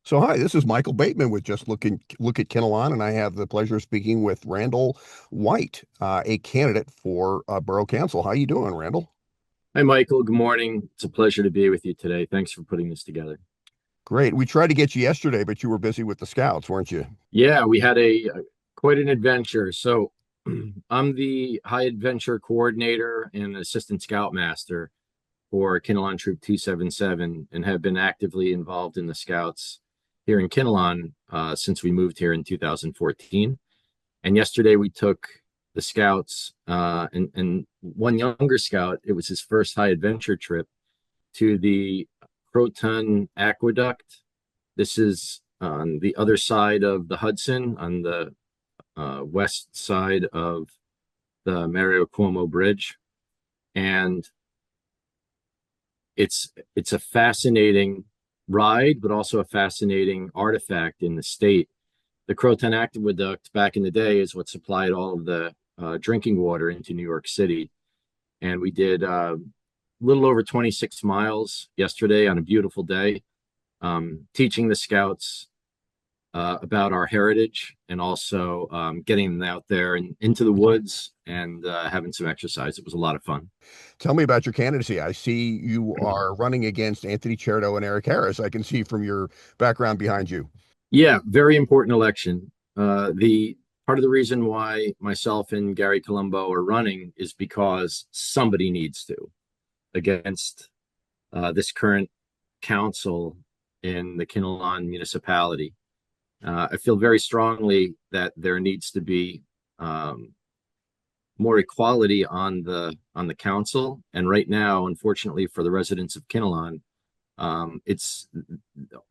So hi, this is Michael Bateman with Just Look at Kinnelon, and I have the pleasure of speaking with Randall White, a candidate for Borough Council. How you doing, Randall? Hi, Michael. Good morning. It's a pleasure to be with you today. Thanks for putting this together. Great. We tried to get you yesterday, but you were busy with the Scouts, weren't you? Yeah, we had a quite an adventure. So, I'm the high adventure coordinator and assistant scoutmaster for Kinnelon Troop 277 and have been actively involved in the Scouts here in Kinnelon since we moved here in 2014. And yesterday we took the Scouts and one younger scout, it was his first high adventure trip to the Croton Aqueduct. This is on the other side of the Hudson, on the west side of the Mario Cuomo Bridge, and it's a fascinating ride, but also a fascinating artifact in the state. The Croton Aqueduct back in the day is what supplied all of the drinking water into New York City, and we did a little over 26 miles yesterday on a beautiful day, teaching the scouts about our heritage and also getting them out there and into the woods and having some exercise. It was a lot of fun. Tell me about your candidacy. I see you are running against Anthony Certo and Eric Harris. I can see from your background behind you. Yeah, very important election. The part of the reason why myself and Gary Colombo are running is because somebody needs to against this current council in the Kinnelon municipality. I feel very strongly that there needs to be um, more equality on the council. And right now, unfortunately, for the residents of Kinnelon, it's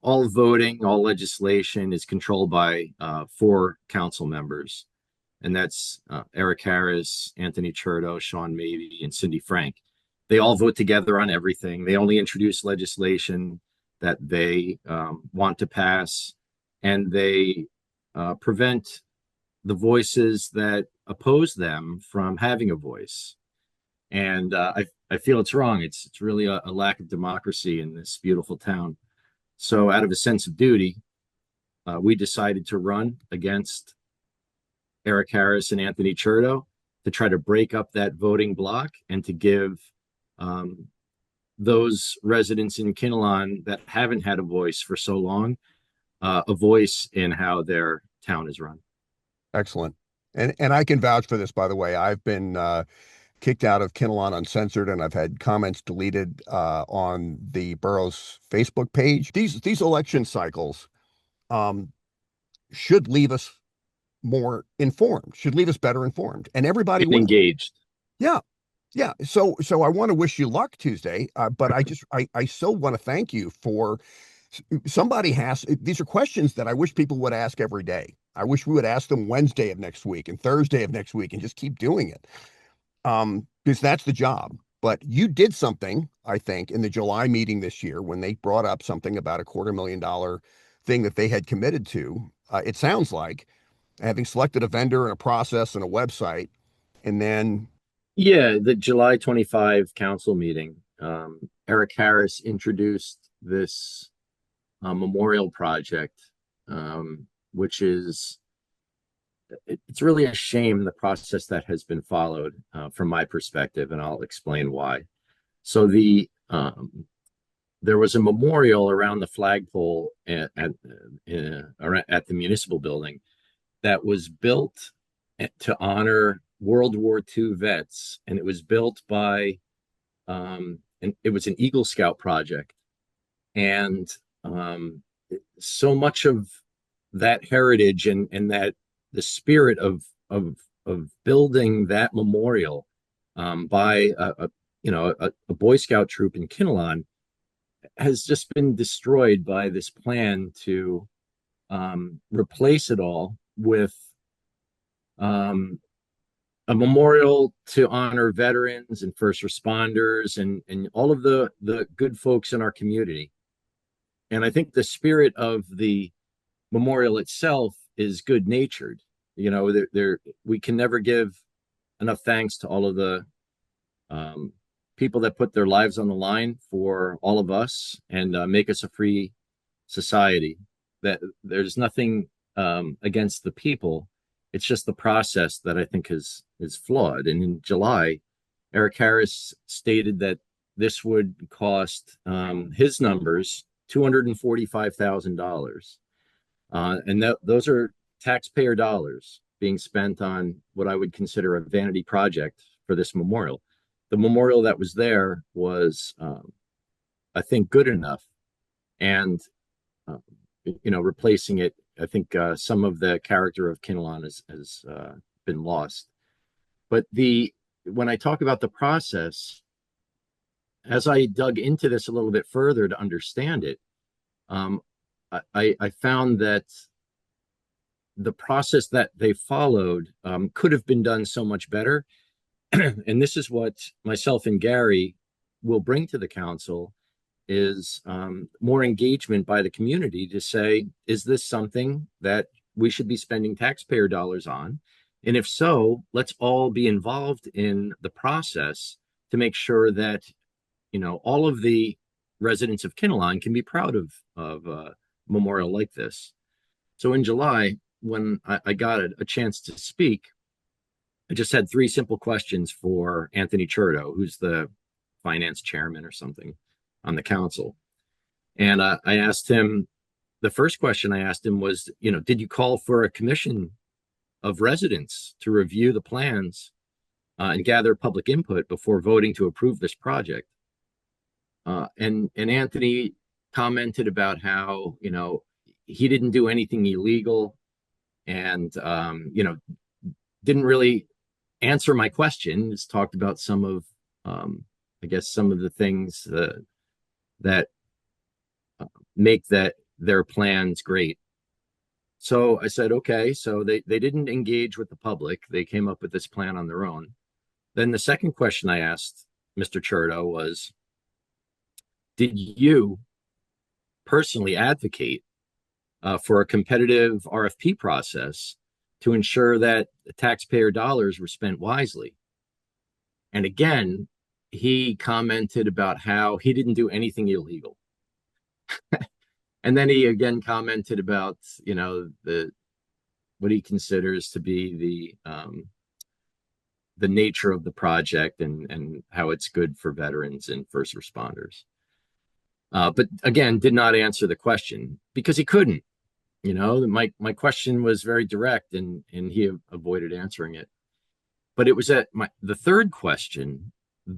all voting, all legislation is controlled by four council members, and that's Eric Harris, Anthony Cherto, Sean Mabey, and Cindy Frank. They all vote together on everything. They only introduce legislation that they want to pass, and they prevent the voices that oppose them from having a voice. And I feel it's wrong. It's really a lack of democracy in this beautiful town. So, out of a sense of duty, we decided to run against Eric Harris and Anthony Cherto to try to break up that voting block and to give um, those residents in Kinnelon that haven't had a voice for so long a voice in how their town is run. Excellent. And I can vouch for this, by the way. I've been kicked out of Kinnelon Uncensored, and I've had comments deleted on the borough's Facebook page. These election cycles um, should leave us more informed, should leave us better informed, and everybody And wins. engaged. Yeah, yeah. So I want to wish you luck Tuesday, but I so want to thank you for somebody has. These are questions that I wish people would ask every day. I wish we would ask them Wednesday of next week and Thursday of next week and just keep doing it. Because that's the job. But you did something, I think, in the July meeting this year when they brought up something about a $250,000 thing that they had committed to. It sounds like having selected a vendor and a process and a website, and then Yeah, the July 25 council meeting, Eric Harris introduced this memorial project, which is it's really a shame the process that has been followed from my perspective, and I'll explain why. So there was a memorial around the flagpole at the municipal building that was built to honor World War II vets, and it was built by and it was an Eagle Scout project, and um, so much of that heritage and that the spirit of building that memorial by a Boy Scout troop in Kinnelon has just been destroyed by this plan to replace it all with um, a memorial to honor veterans and first responders and all of the good folks in our community. And I think the spirit of the memorial itself is good natured. We can never give enough thanks to all of the um, people that put their lives on the line for all of us and make us a free society. that there's nothing against the people. It's just the process that I think is flawed. And in July, Eric Harris stated that this would cost his numbers $245,000, and those are taxpayer dollars being spent on what I would consider a vanity project for this memorial. The memorial that was there was, I think, good enough, and uh, replacing it, I think some of the character of Kinnelon has been lost. But the when I talk about the process, as I dug into this a little bit further to understand it, um, I found that the process that they followed could have been done so much better. And this is what myself and Gary will bring to the council is more engagement by the community to say, is this something that we should be spending taxpayer dollars on? And if so, let's all be involved in the process to make sure that, all of the residents of Kinnelon can be proud of a memorial like this. So in July, when I got a chance to speak, I just had three simple questions for Anthony Cherto, who's the finance chairman or something on the council. And I asked him, the first question I asked him was, did you call for a commission of residents to review the plans and gather public input before voting to approve this project? And Anthony commented about how, he didn't do anything illegal and, didn't really answer my question. Just talked about some of, I guess, some of the things that make their plans great. So I said, okay, so they didn't engage with the public. They came up with this plan on their own. Then the second question I asked Mr. Cherto was, did you personally advocate for a competitive RFP process to ensure that taxpayer dollars were spent wisely? And again, he commented about how he didn't do anything illegal. And then he again commented about, the what he considers to be the nature of the project and how it's good for veterans and first responders. But again, did not answer the question because he couldn't. My question was very direct, and he avoided answering it. But it was at the third question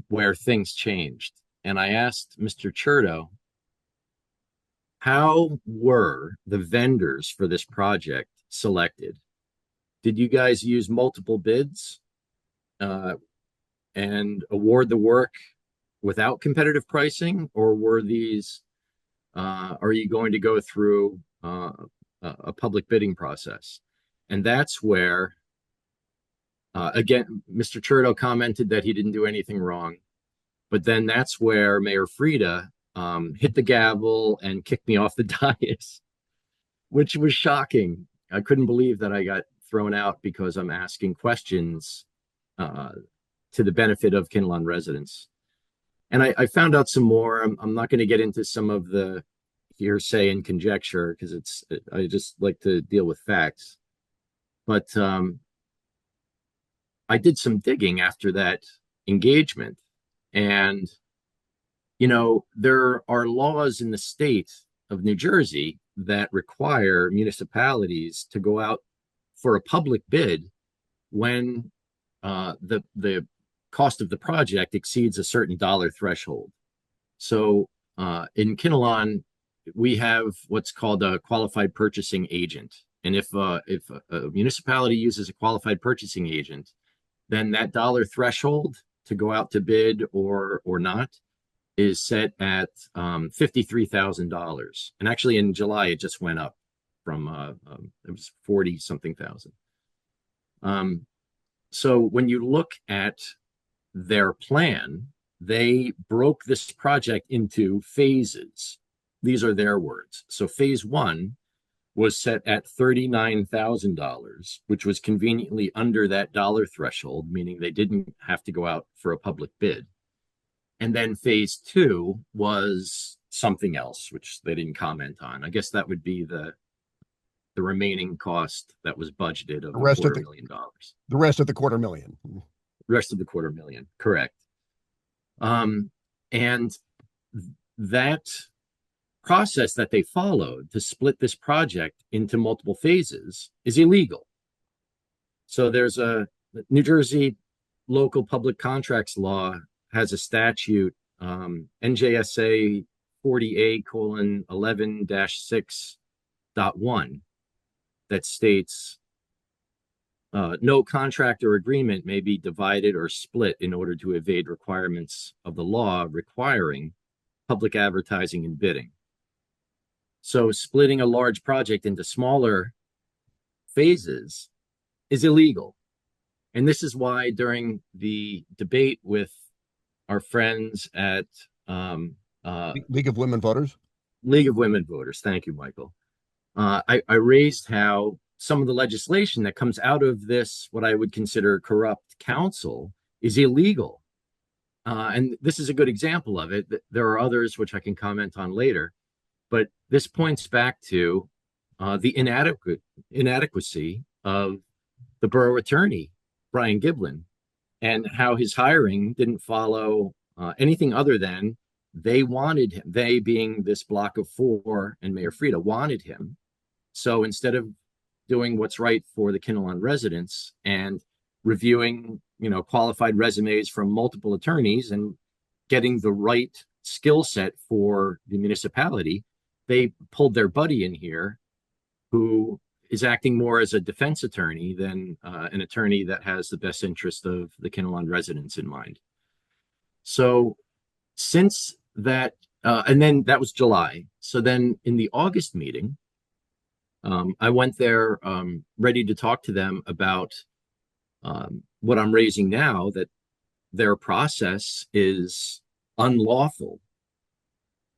where things changed, and I asked Mr. Cherto, how were the vendors for this project selected? Did you guys use multiple bids and award the work without competitive pricing, or are you going to go through a public bidding process? And that's where, again, Mr. Cherto commented that he didn't do anything wrong. But then that's where Mayor Frida hit the gavel and kicked me off the dais, which was shocking. I couldn't believe that I got thrown out because I'm asking questions to the benefit of Kinnelon residents. And I found out some more. I'm not going to get into some of the hearsay and conjecture because I just like to deal with facts. But I did some digging after that engagement. And, there are laws in the state of New Jersey that require municipalities to go out for a public bid when the cost of the project exceeds a certain dollar threshold. So in Kinnelon, we have what's called a qualified purchasing agent. And if a municipality uses a qualified purchasing agent, then that dollar threshold to go out to bid or not is set at $53,000. And actually in July, it just went up from, it was 40 something thousand. So when you look at their plan, they broke this project into phases. These are their words. So phase one was set at $39,000, which was conveniently under that dollar threshold, meaning they didn't have to go out for a public bid. And then phase two was something else, which they didn't comment on. I guess that would be the the remaining cost that was budgeted of The a rest of quarter the million dollars. the rest of the quarter million. The rest of the quarter million, correct. Um, and that process that they followed to split this project into multiple phases is illegal. So there's a New Jersey local public contracts law has a statute, NJSA 40A colon 11-6.1, that states no contract or agreement may be divided or split in order to evade requirements of the law requiring public advertising and bidding. So splitting a large project into smaller phases is illegal. And this is why during the debate with our friends at League of Women Voters. League of Women Voters, thank you, Michael, I raised how some of the legislation that comes out of this, what I would consider corrupt council, is illegal. And this is a good example of it. There are others which I can comment on later, but this points back to the inadequacy of the borough attorney, Brian Giblin, and how his hiring didn't follow anything other than they wanted him, they being this block of four and Mayor Frida wanted him. So instead of doing what's right for the Kinnelon residents and reviewing, qualified resumes from multiple attorneys and getting the right skill set for the municipality, they pulled their buddy in here who is acting more as a defense attorney than an attorney that has the best interest of the Kinnelon residents in mind. So since that, and then that was July. So then in the August meeting, I went there ready to talk to them about what I'm raising now, that their process is unlawful.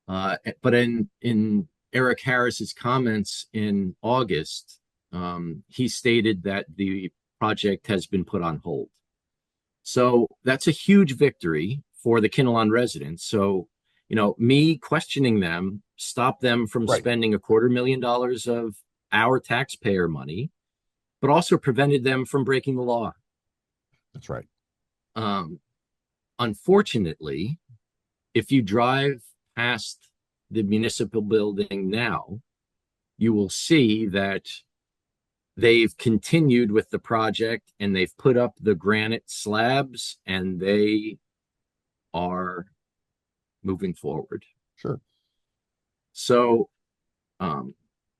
But in Eric Harris's comments in August, he stated that the project has been put on hold. So that's a huge victory for the Kinnelon residents. So, me questioning them stopped them from Right. spending $250,000 of our taxpayer money, but also prevented them from breaking the law. That's right. Unfortunately, if you drive past the municipal building now, you will see that they've continued with the project and they've put up the granite slabs and they are moving forward. Sure. So,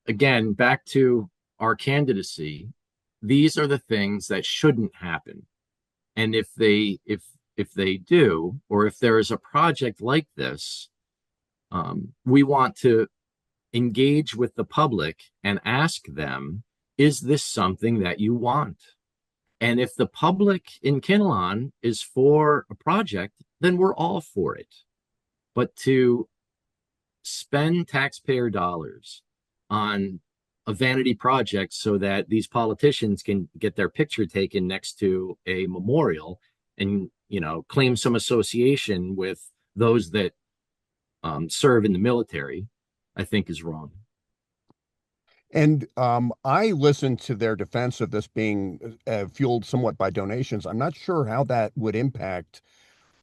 again, back to our candidacy, these are the things that shouldn't happen. And if they do, or if there is a project like this, we want to engage with the public and ask them, is this something that you want? And if the public in Kinnelon is for a project, then we're all for it. But to spend taxpayer dollars on a vanity project so that these politicians can get their picture taken next to a memorial and, claim some association with those that serve in the military, I think is wrong. And I listened to their defense of this being fueled somewhat by donations. I'm not sure how that would impact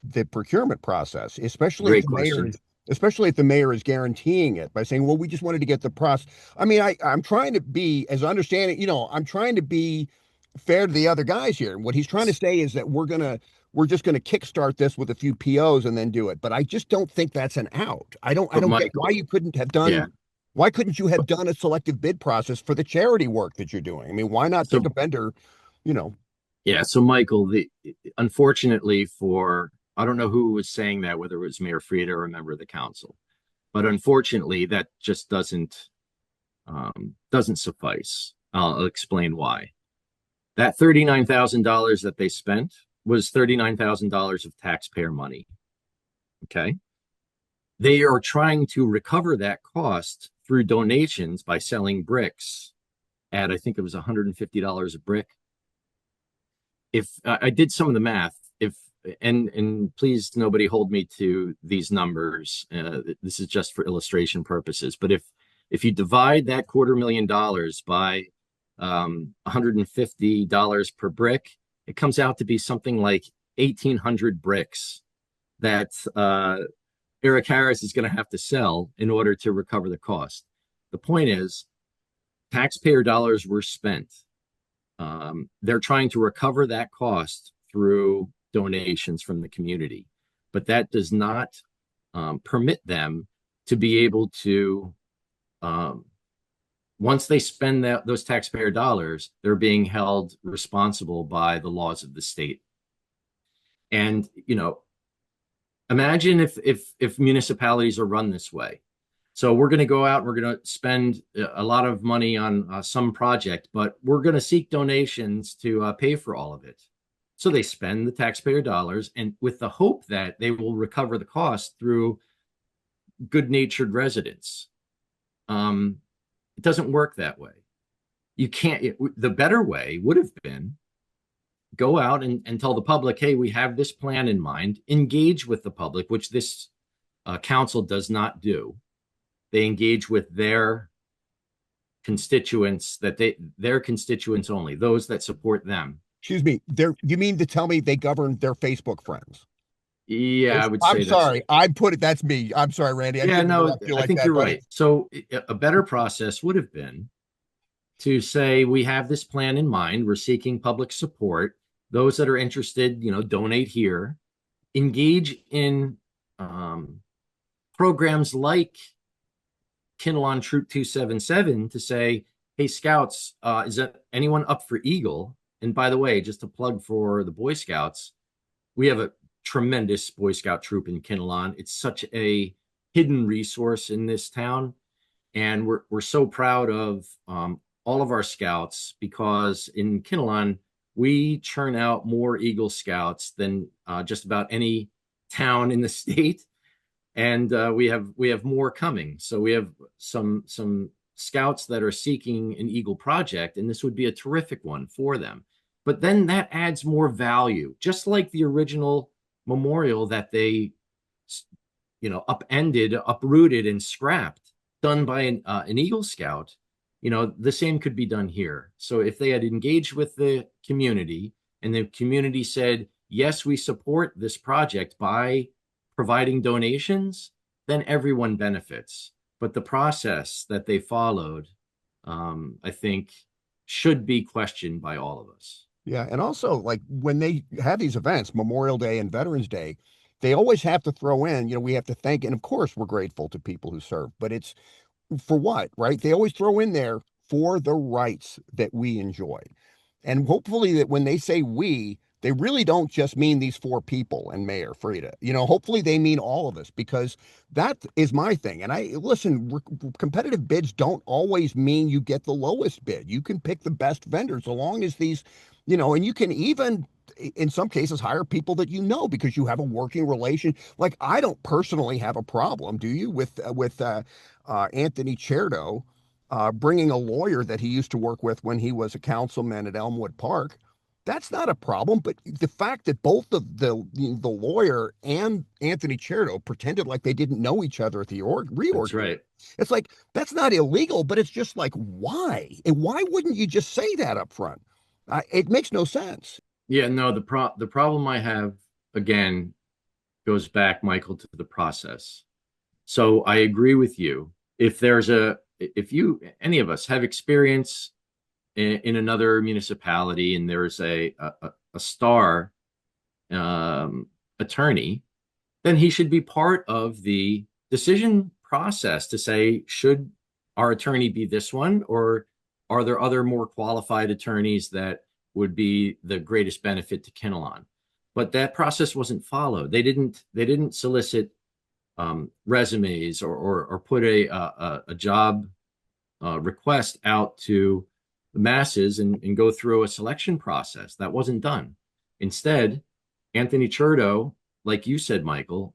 the procurement process, especially if Great the mayor question. is, especially if the mayor is guaranteeing it by saying, well, we just wanted to get the process. I mean, I'm trying to be, as I understand it, I'm trying to be fair to the other guys here. And what he's trying to say is that we're just gonna kickstart this with a few POs and then do it. But I just don't think that's an out. I But don't get why Michael, you couldn't have done yeah. why couldn't you have done a selective bid process for the charity work that you're doing? I mean, why not pick So a vendor, you know? yeah, so Michael, unfortunately for I don't know who was saying that, whether it was Mayor Frieda or a member of the council, but unfortunately that just doesn't suffice. I'll explain why. That $39,000 that they spent was $39,000 of taxpayer money. Okay. They are trying to recover that cost through donations by selling bricks at, I think it was $150 a brick. If I did some of the math, and please nobody hold me to these numbers. This is just for illustration purposes. But if If you divide that $250,000 by $150 per brick, it comes out to be something like 1,800 bricks that Eric Harris is going to have to sell in order to recover the cost. The point is, taxpayer dollars were spent. They're trying to recover that cost through donations from the community, but that does not permit them to be able to, once they spend those taxpayer dollars, they're being held responsible by the laws of the state. And, imagine if municipalities are run this way. So we're going to go out, we're going to spend a lot of money on some project, but we're going to seek donations to pay for all of it. So they spend the taxpayer dollars, and with the hope that they will recover the cost through good-natured residents. It doesn't work that way. You can't. The better way would have been go out and tell the public, hey, we have this plan in mind, engage with the public, which this council does not do. They engage with their constituents, their constituents only, those that support them. Excuse me. You mean to tell me they govern their Facebook friends? Yeah, I would I'm say that's sorry. I put it. That's me. I'm sorry, Randy. I yeah, didn't no, interrupt you I like think that, you're buddy. right. So a better process would have been to say, we have this plan in mind. We're seeking public support. Those that are interested, donate here. Engage in programs like Kinnelon Troop 277 to say, hey, Scouts, is that anyone up for Eagle? And by the way, just a plug for the Boy Scouts, we have a tremendous Boy Scout troop in Kinnelon. It's such a hidden resource in this town. And we're so proud of all of our scouts, because in Kinnelon, we churn out more Eagle Scouts than just about any town in the state. And we have more coming. So we have some scouts that are seeking an Eagle project, and this would be a terrific one for them. But then that adds more value, just like the original memorial that they, upended, uprooted, and scrapped, done by an Eagle Scout. The same could be done here. So if they had engaged with the community, and the community said, yes, we support this project by providing donations, then everyone benefits. But the process that they followed, I think, should be questioned by all of us. Yeah, and also like when they have these events, Memorial Day and Veterans Day, they always have to throw in, we have to thank, and of course we're grateful to people who serve, but it's for what, right? They always throw in there for the rights that we enjoy. And hopefully that when they say we, they really don't just mean these four people and Mayor Frida. Hopefully they mean all of us, because that is my thing. And I listen, competitive bids don't always mean you get the lowest bid. You can pick the best vendors, as long as these, and you can even in some cases hire people that because you have a working relation. Like, I don't personally have a problem, do you, with Anthony Cherdo bringing a lawyer that he used to work with when he was a councilman at Elmwood Park. That's not a problem. But the fact that both the lawyer and Anthony Cherdo pretended like they didn't know each other at the reorg, That's right. it's like, that's not illegal, but it's just like, why? And why wouldn't you just say that up front? It makes no sense. Yeah, no, the problem I have, again, goes back, Michael, to the process. So I agree with you. If any of us have experience in another municipality, and there's a star attorney, then he should be part of the decision process to say, should our attorney be this one, or are there other more qualified attorneys that would be the greatest benefit to Kinnelon? But that process wasn't followed. They didn't solicit resumes or put a job request out to the masses and go through a selection process. That wasn't done. Instead, Anthony Cherdo, like you said, Michael,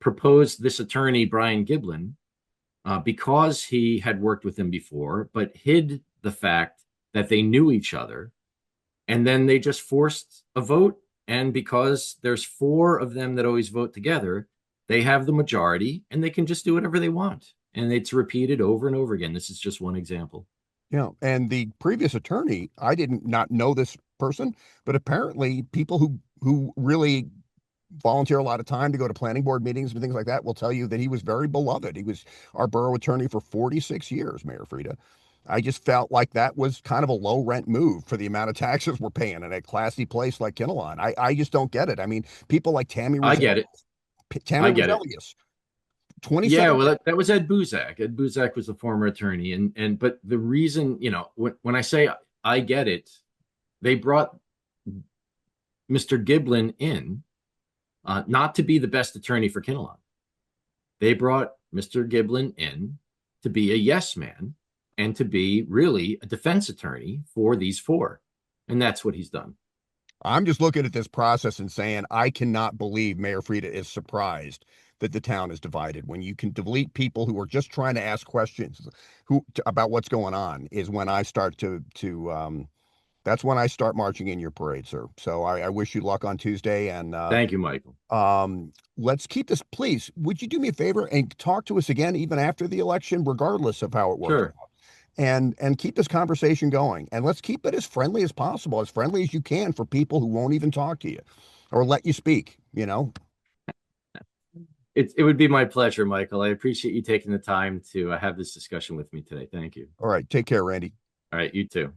proposed this attorney, Brian Giblin, because he had worked with him before, but hid the fact that they knew each other. And then they just forced a vote. And because there's four of them that always vote together, they have the majority, and they can just do whatever they want. and it's repeated over and over again. This is just one example. Yeah, and the previous attorney, I didn't not know this person, but apparently people who really volunteer a lot of time to go to planning board meetings and things like that will tell you that he was very beloved. He was our borough attorney for 46 years, Mayor Frida. I just felt like that was kind of a low rent move for the amount of taxes we're paying in a classy place like Kinnelon. I just don't get it. I mean, people like I get it. Tammy I get it. Roselius, Yeah, 27. well, that was Ed Buzak. Ed Buzak was the former attorney, and but the reason, when I say I get it, they brought Mr. Giblin in, not to be the best attorney for Kinnelon. They brought Mr. Giblin in to be a yes man and to be really a defense attorney for these four, and that's what he's done. I'm just looking at this process and saying, I cannot believe Mayor Frida is surprised that the town is divided. When you can delete people who are just trying to ask questions about what's going on is when I start to that's when I start marching in your parade, sir. So I wish you luck on Tuesday, and Thank you, Michael. let's keep this. Please, would you do me a favor and talk to us again even after the election, regardless of how it works Sure. out, and keep this conversation going, and let's keep it as friendly as possible, as friendly as you can for people who won't even talk to you or let you speak. It would be my pleasure, Michael. I appreciate you taking the time to have this discussion with me today. Thank you. All right, take care, Randy. All right, you too.